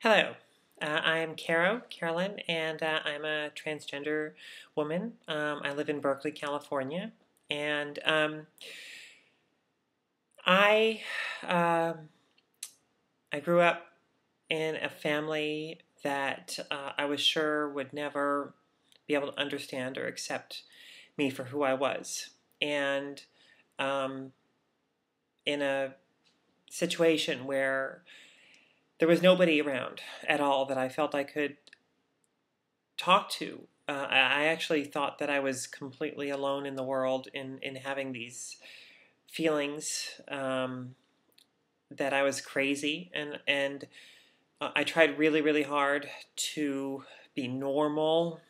Hello, I'm Carolyn, and I'm a transgender woman. I live in Berkeley, California, and I um I grew up in a family that I was sure would never be able to understand or accept me for who I was, and um, in a situation where there was nobody around at all that I felt I could talk to. I actually thought that I was completely alone in the world in having these feelings, that I was crazy, and I tried really, really hard to be normal,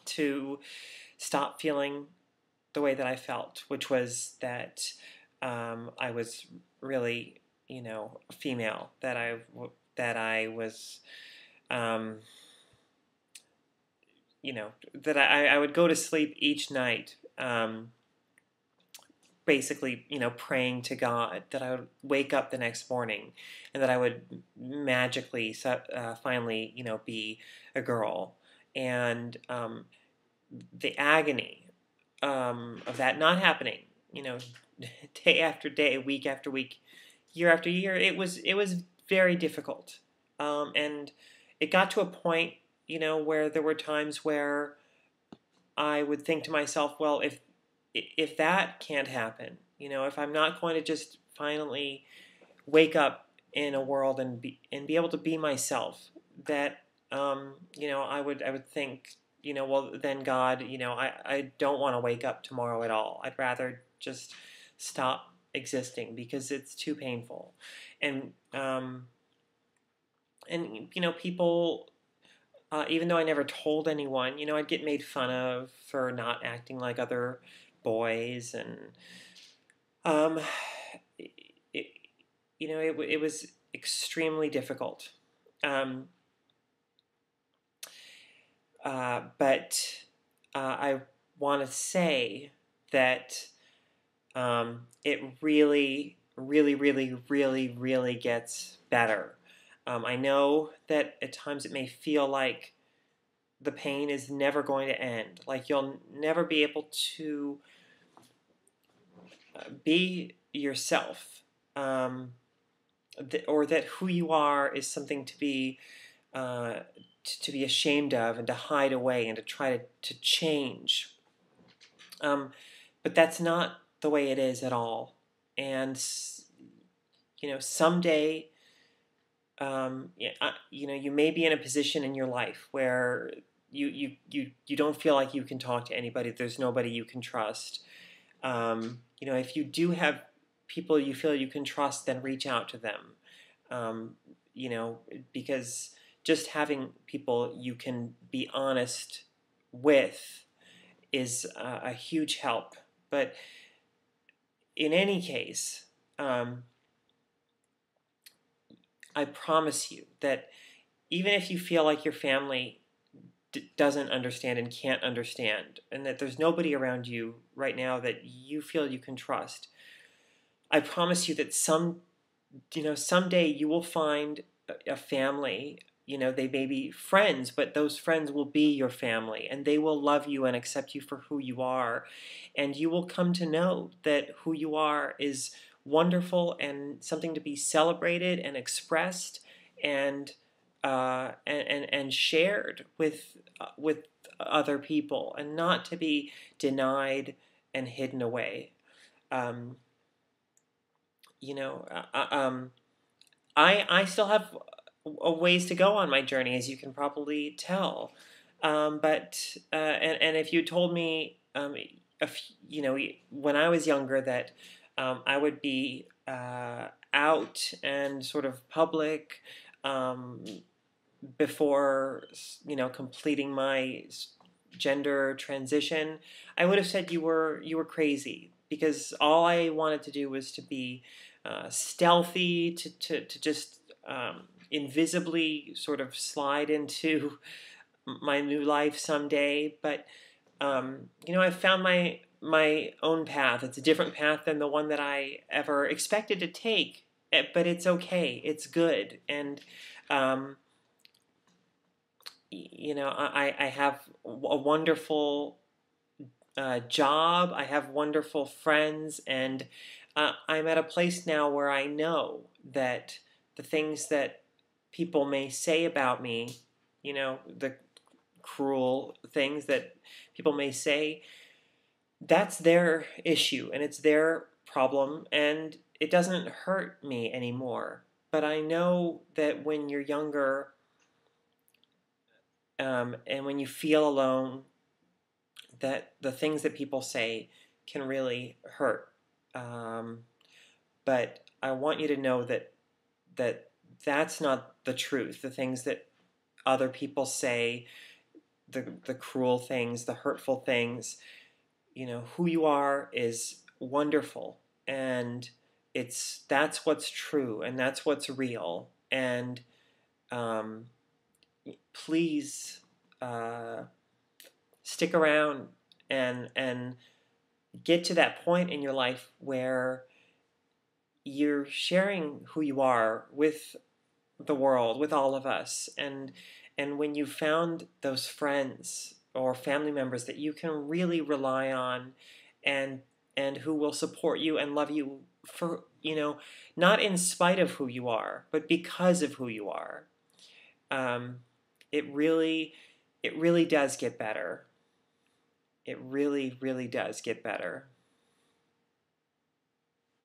to stop feeling the way that I felt, which was that I was really, female, that I was. Um, that I would go to sleep each night, basically, praying to God that I would wake up the next morning and that I would magically, finally, be a girl. And the agony of that not happening, day after day, week after week, year after year, it was very difficult. And it got to a point, where there were times where I would think to myself, well, if that can't happen, if I'm not going to just finally wake up in a world and be able to be myself, that I would think, well, then God, I don't want to wake up tomorrow at all. I'd rather just stop existing because it's too painful, and people. Even though I never told anyone, I'd get made fun of for not acting like other boys, and um, it, it was extremely difficult. Um, but I want to say that it really, really, really, really, really gets better. I know that at times it may feel like the pain is never going to end. Like you'll never be able to be yourself, or that who you are is something to be uh, to be ashamed of and to hide away and to try to change. Um, but that's not the way it is at all. And someday, yeah, you may be in a position in your life where you don't feel like you can talk to anybody. There's nobody you can trust. If you do have people you feel you can trust, then reach out to them. Um, because just having people you can be honest with is a huge help. But in any case, I promise you that even if you feel like your family doesn't understand and can't understand, and that there's nobody around you right now that you feel you can trust, I promise you that someday you will find a family. They may be friends, but those friends will be your family, and they will love you and accept you for who you are, and you will come to know that who you are is wonderful and something to be celebrated and expressed, and and shared with other people, and not to be denied and hidden away. Um, I still have a ways to go on my journey, as you can probably tell. But and if you told me, when I was younger, that I would be out and sort of public, um, before completing my gender transition, I would have said you were crazy, because all I wanted to do was to be stealthy, to just invisibly sort of slide into my new life someday. But I found my own path. It's a different path than the one that I ever expected to take. but it's okay. It's good. And um, I have a wonderful job. I have wonderful friends, and I'm at a place now where I know that the things that people may say about me, the cruel things that people may say, that's their issue and it's their problem, and it doesn't hurt me anymore. But I know that when you're younger, and when you feel alone, that the things that people say can really hurt. Um, but I want you to know that that's not the truth. The things that other people say, the cruel things, the hurtful things, who you are is wonderful, and that's what's true and that's what's real. And um, please stick around and get to that point in your life where you're sharing who you are with the world, with all of us. And when you found those friends or family members that you can really rely on, and who will support you and love you for, not in spite of who you are, but because of who you are, um, it really does get better. It really, really does get better.